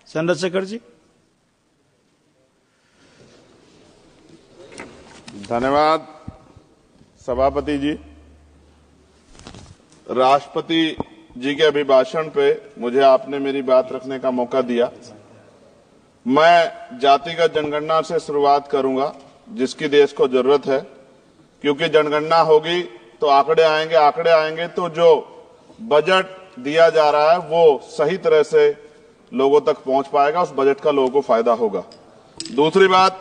चंद्रशेखर जी। धन्यवाद सभापति जी। राष्ट्रपति जी के अभिभाषण पे मुझे आपने मेरी बात रखने का मौका दिया। मैं जातिगत जनगणना से शुरुआत करूंगा जिसकी देश को जरूरत है, क्योंकि जनगणना होगी तो आंकड़े आएंगे तो जो बजट दिया जा रहा है वो सही तरह से लोगों तक पहुंच पाएगा, उस बजट का लोगों को फायदा होगा। दूसरी बात,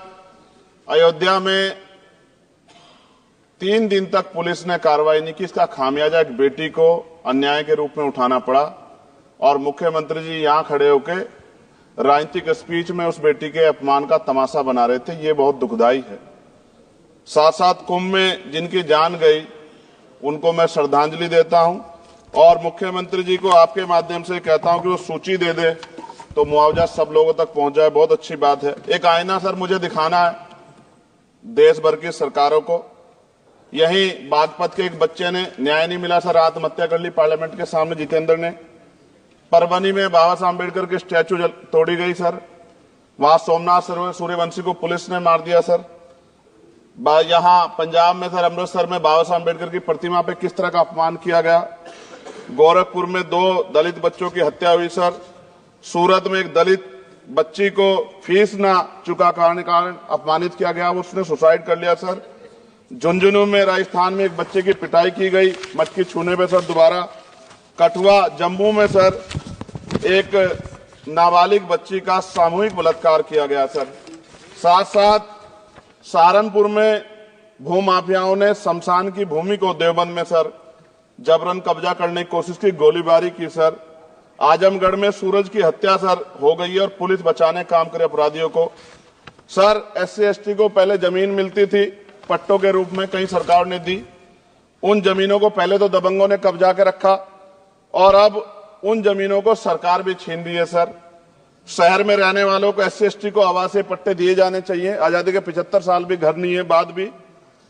अयोध्या में 3 दिन तक पुलिस ने कार्रवाई नहीं की। इसका खामियाजा एक बेटी को अन्याय के रूप में उठाना पड़ा और मुख्यमंत्री जी यहां खड़े होकर राजनीतिक स्पीच में उस बेटी के अपमान का तमाशा बना रहे थे। ये बहुत दुखदाई है। साथ साथ कुंभ में जिनकी जान गई उनको मैं श्रद्धांजलि देता हूं और मुख्यमंत्री जी को आपके माध्यम से कहता हूं कि वो सूची दे दे तो मुआवजा सब लोगों तक पहुंच जाए। बहुत अच्छी बात है। एक आईना सर मुझे दिखाना है देश भर की सरकारों को। यहीं बागपत के एक बच्चे ने न्याय नहीं मिला सर, आत्महत्या कर ली पार्लियामेंट के सामने, जितेंद्र ने। परभनी में बाबा साहब अम्बेडकर की स्टैचू तोड़ी गई सर, वहां सोमनाथ सूर्यवंशी को पुलिस ने मार दिया सर। यहां पंजाब में सर, अमृतसर में बाबा साहब अम्बेडकर की प्रतिमा पे किस तरह का अपमान किया गया। गोरखपुर में 2 दलित बच्चों की हत्या हुई सर। सूरत में एक दलित बच्ची को फीस ना चुका कारण अपमानित किया गया, उसने सुसाइड कर लिया सर। झुंझुनू में राजस्थान में एक बच्चे की पिटाई की गई मटकी छूने पे सर दोबारा। कठुआ जम्मू में सर एक नाबालिग बच्ची का सामूहिक बलात्कार किया गया सर। साथ साथ सहारनपुर में भूमाफियाओं ने शमशान की भूमि को देवबंद में सर जबरन कब्जा करने की कोशिश की, गोलीबारी की सर। आजमगढ़ में सूरज की हत्या सर हो गई है और पुलिस बचाने काम करे अपराधियों को। सर SC ST को पहले जमीन मिलती थी पट्टों के रूप में, कई सरकार ने दी। उन जमीनों को पहले तो दबंगों ने कब्जा के रखा और अब उन जमीनों को सरकार भी छीन रही है सर। शहर में रहने वालों को SC ST को आवासीय पट्टे दिए जाने चाहिए। आजादी के 75 साल भी घर नहीं है, बाद भी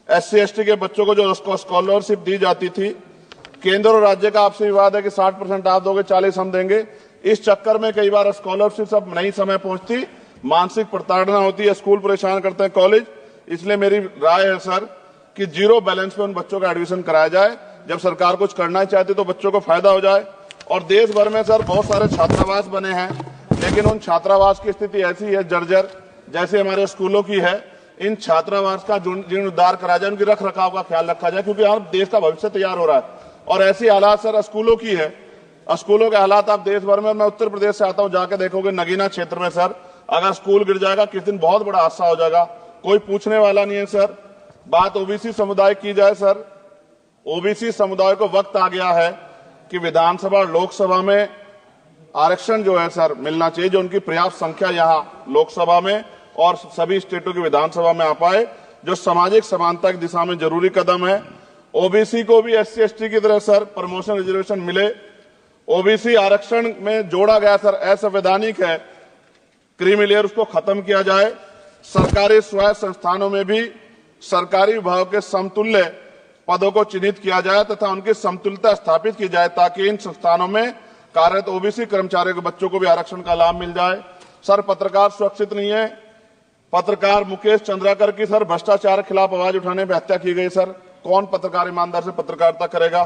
SC ST के बच्चों को जो स्कॉलरशिप दी जाती थी, केंद्र और राज्य का आपसी विवाद है कि 60% आप दोगे, 40 हम देंगे। इस चक्कर में कई बार स्कॉलरशिप सब नहीं समय पहुंचती, मानसिक प्रताड़ना होती है, स्कूल परेशान करते हैं, कॉलेज। इसलिए मेरी राय है सर कि 0 बैलेंस पे उन बच्चों का एडमिशन कराया जाए। जब सरकार कुछ करना चाहती तो बच्चों को फायदा हो जाए। और देश भर में सर बहुत सारे छात्रावास बने हैं, लेकिन उन छात्रावास की स्थिति ऐसी है जर्जर, जैसे हमारे स्कूलों की है। इन छात्रावास का जीर्णोद्धार कराया जाए, उनकी रख रखाव का ख्याल रखा जाए, क्योंकि अब देश का भविष्य तैयार हो रहा है। और ऐसी हालात सर स्कूलों की है। स्कूलों के हालात आप देश भर में, मैं उत्तर प्रदेश से आता हूं, जाके देखोगे नगीना क्षेत्र में सर अगर स्कूल गिर जाएगा किस दिन बहुत बड़ा हादसा हो जाएगा, कोई पूछने वाला नहीं है सर। बात OBC समुदाय की जाए सर, OBC समुदाय को वक्त आ गया है कि विधानसभा और लोकसभा में आरक्षण जो है सर मिलना चाहिए, जो उनकी पर्याप्त संख्या यहाँ लोकसभा में और सभी स्टेटों की विधानसभा में आ पाए, जो सामाजिक समानता की दिशा में जरूरी कदम है। OBC को भी SC ST की तरह सर प्रमोशन रिजर्वेशन मिले। OBC आरक्षण में जोड़ा गया सर असंवैधानिक है, क्रीमी लेयर उसको खत्म किया जाए। सरकारी स्वायत्त संस्थानों में भी सरकारी विभाग के समतुल्य पदों को चिन्हित किया जाए तथा उनकी समतुल्यता स्थापित की जाए, ताकि इन संस्थानों में कार्यरत OBC कर्मचारियों के बच्चों को भी आरक्षण का लाभ मिल जाए। सर पत्रकार सुरक्षित नहीं है। पत्रकार मुकेश चंद्राकर की सर भ्रष्टाचार के खिलाफ आवाज उठाने पर हत्या की गई सर। कौन पत्रकार ईमानदार से पत्रकारिता करेगा।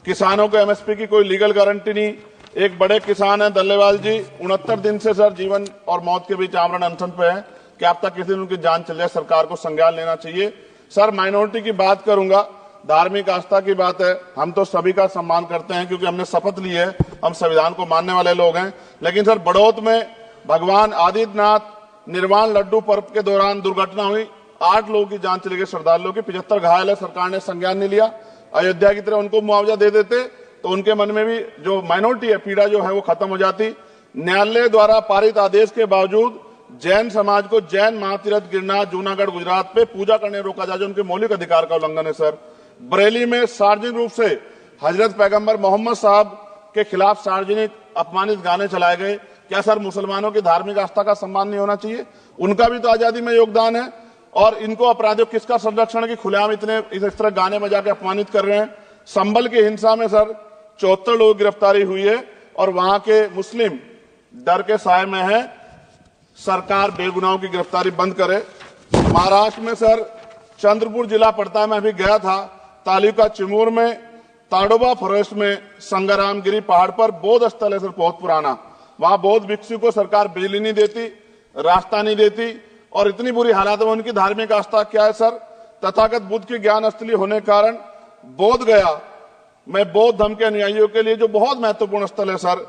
किसानों को MSP की कोई लीगल गारंटी नहीं। एक बड़े किसान है दल्लेवाल जी, 69 दिन से सर जीवन और मौत के बीच आमरण अनशन पे है। क्या अब तक किसी दिन उनकी जान चल जाए, सरकार को संज्ञान लेना चाहिए। सर माइनॉरिटी की बात करूंगा, धार्मिक आस्था की बात है, हम तो सभी का सम्मान करते हैं क्योंकि हमने शपथ ली है, हम संविधान को मानने वाले लोग हैं। लेकिन सर बड़ौत में भगवान आदित्यनाथ निर्वाण लड्डू पर्व के दौरान दुर्घटना हुई, 8 लोगों की जान चली गई, श्रद्धालुओं की, 75 घायल है, सरकार ने संज्ञान नहीं लिया। अयोध्या की तरह उनको मुआवजा दे देते तो उनके मन में भी जो माइनॉरिटी है पीड़ा जो है वो खत्म हो जाती। न्यायालय द्वारा पारित आदेश के बावजूद जैन समाज को जैन महातीर्थ गिरनार जूनागढ़ गुजरात पे पूजा करने रोका जाए, जो उनके मौलिक अधिकार का उल्लंघन है सर। बरेली में सार्वजनिक रूप से हजरत पैगंबर मोहम्मद साहब के खिलाफ सार्वजनिक अपमानित गाने चलाए गए। क्या सर मुसलमानों की धार्मिक आस्था का सम्मान नहीं होना चाहिए? उनका भी तो आजादी में योगदान है। और इनको अपराधियों किसका संरक्षण की खुलेआम इतने इस तरह गाने बजा के अपमानित कर रहे हैं। संभल की हिंसा में सर 74 लोगों की गिरफ्तारी हुई है और वहां के मुस्लिम डर के साए में है। सरकार बेगुनाहों की गिरफ्तारी बंद करे। महाराष्ट्र में सर चंद्रपुर जिला पड़ता है, मैं अभी गया था, तालुका चिमूर में ताडोबा फॉरेस्ट में संग्रामगिरी पहाड़ पर बौद्ध स्थल है सर, बहुत पुराना। वहां बौद्ध भिक्षु को सरकार बिजली नहीं देती, रास्ता नहीं देती, और इतनी बुरी हालत में उनकी धार्मिक आस्था क्या है सर, तथागत बुद्ध के ज्ञान अस्थली होने के कारण बोध गया में बौद्ध धर्म के अनुयायियों के लिए जो बहुत महत्वपूर्ण स्थल है सर,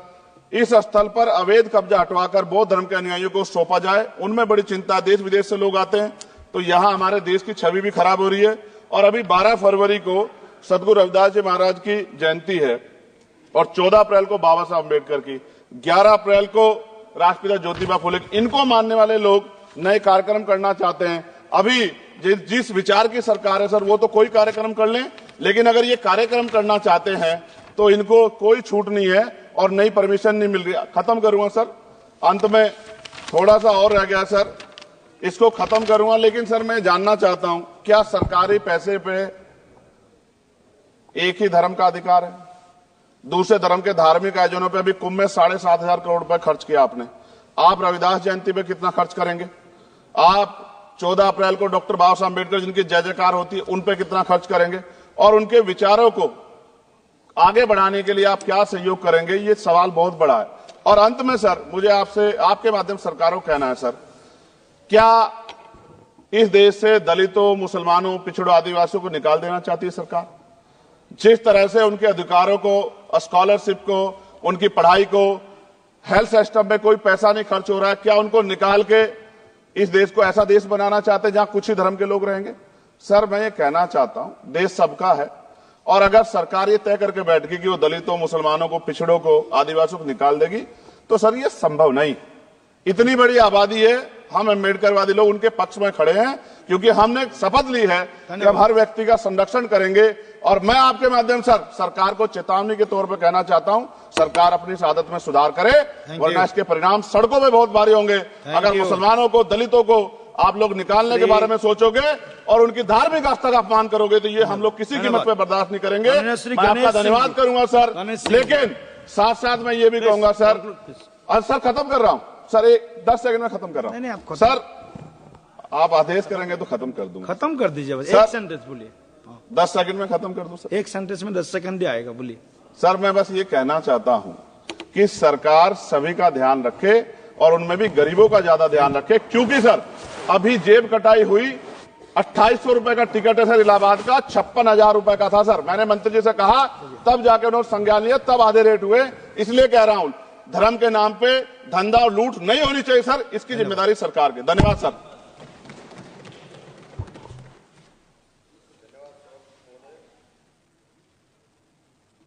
इस स्थल पर अवैध कब्जा हटवाकर बौद्ध धर्म के अनुयायियों को सौंपा जाए। उनमें बड़ी चिंता, देश विदेश से लोग आते हैं, तो यहाँ हमारे देश की छवि भी खराब हो रही है। और अभी 12 फरवरी को सदगुरु रविदास जी महाराज की जयंती है और 14 अप्रैल को बाबा साहब अम्बेडकर की, 11 अप्रैल को राष्ट्रपिता ज्योतिबा फुले। इनको मानने वाले लोग नए कार्यक्रम करना चाहते हैं। अभी जिस विचार की सरकार है सर, वो तो कोई कार्यक्रम कर लें, लेकिन अगर ये कार्यक्रम करना चाहते हैं तो इनको कोई छूट नहीं है और नई परमिशन नहीं मिल रही। खत्म करूंगा सर, अंत में थोड़ा सा और रह गया सर, इसको खत्म करूंगा। लेकिन सर मैं जानना चाहता हूं, क्या सरकारी पैसे पे एक ही धर्म का अधिकार है? दूसरे धर्म के धार्मिक आयोजनों पे अभी कुंभ में 7,500 करोड़ रुपए खर्च किया आपने। आप रविदास जयंती पे कितना खर्च करेंगे? आप 14 अप्रैल को डॉक्टर बाबा साहब अम्बेडकर जिनकी जय जयकार होती है, उन पे कितना खर्च करेंगे? और उनके विचारों को आगे बढ़ाने के लिए आप क्या सहयोग करेंगे? ये सवाल बहुत बड़ा है। और अंत में सर मुझे आपसे, आपके माध्यम से सरकारों को कहना है सर, क्या इस देश से दलितों, मुसलमानों, पिछड़ों, आदिवासियों को निकाल देना चाहती है सरकार? जिस तरह से उनके अधिकारों को, स्कॉलरशिप को, उनकी पढ़ाई को, हेल्थ सिस्टम में कोई पैसा नहीं खर्च हो रहा है, क्या उनको निकाल के इस देश को ऐसा देश बनाना चाहते हैं जहां कुछ ही धर्म के लोग रहेंगे? सर मैं ये कहना चाहता हूं, देश सबका है, और अगर सरकार ये तय करके बैठ गई कि वो दलितों, मुसलमानों को, पिछड़ों को, आदिवासियों को निकाल देगी, तो सर ये संभव नहीं। इतनी बड़ी आबादी है, हम अम्बेडकरवादी लोग उनके पक्ष में खड़े हैं, क्योंकि हमने शपथ ली है कि हम हर व्यक्ति का संरक्षण करेंगे। और मैं आपके माध्यम से सरकार को चेतावनी के तौर पर कहना चाहता हूं, सरकार अपनी इस आदत में सुधार करे, वरना इसके परिणाम सड़कों में बहुत भारी होंगे। अगर मुसलमानों को, दलितों को आप लोग निकालने के बारे में सोचोगे और उनकी धार्मिक आस्था का अपमान करोगे, तो ये हम लोग किसी कीमत पे बर्दाश्त नहीं करेंगे। मैं आपका धन्यवाद करूंगा सर, लेकिन साथ साथ मैं ये भी कहूंगा सर, सर खत्म कर रहा हूं सर, 10 सेकंड में खत्म कर रहा हूं। नहीं, सर आप आदेश करेंगे तो खत्म कर दूंगा। खत्म कर दीजिए बस, एक सेंटेंस बोलिए। 10 सेकंड में खत्म कर दूं सर? एक सेंटेंस में 10 सेकंड ही आएगा, बोलिए। सर मैं बस ये कहना चाहता हूं कि सरकार सभी का ध्यान रखे और उनमें भी गरीबों का ज्यादा ध्यान रखे, क्योंकि सर अभी जेब कटाई हुई, 2800 रुपए का टिकट है सर इलाहाबाद का, 56,000 रुपए का था सर। मैंने मंत्री जी से कहा, तब जाके उन्होंने संज्ञान लिया, तब आधे रेट हुए। इसलिए कह रहा हूं, धर्म के नाम पे धंधा और लूट नहीं होनी चाहिए सर, इसकी जिम्मेदारी सरकार की। धन्यवाद सर।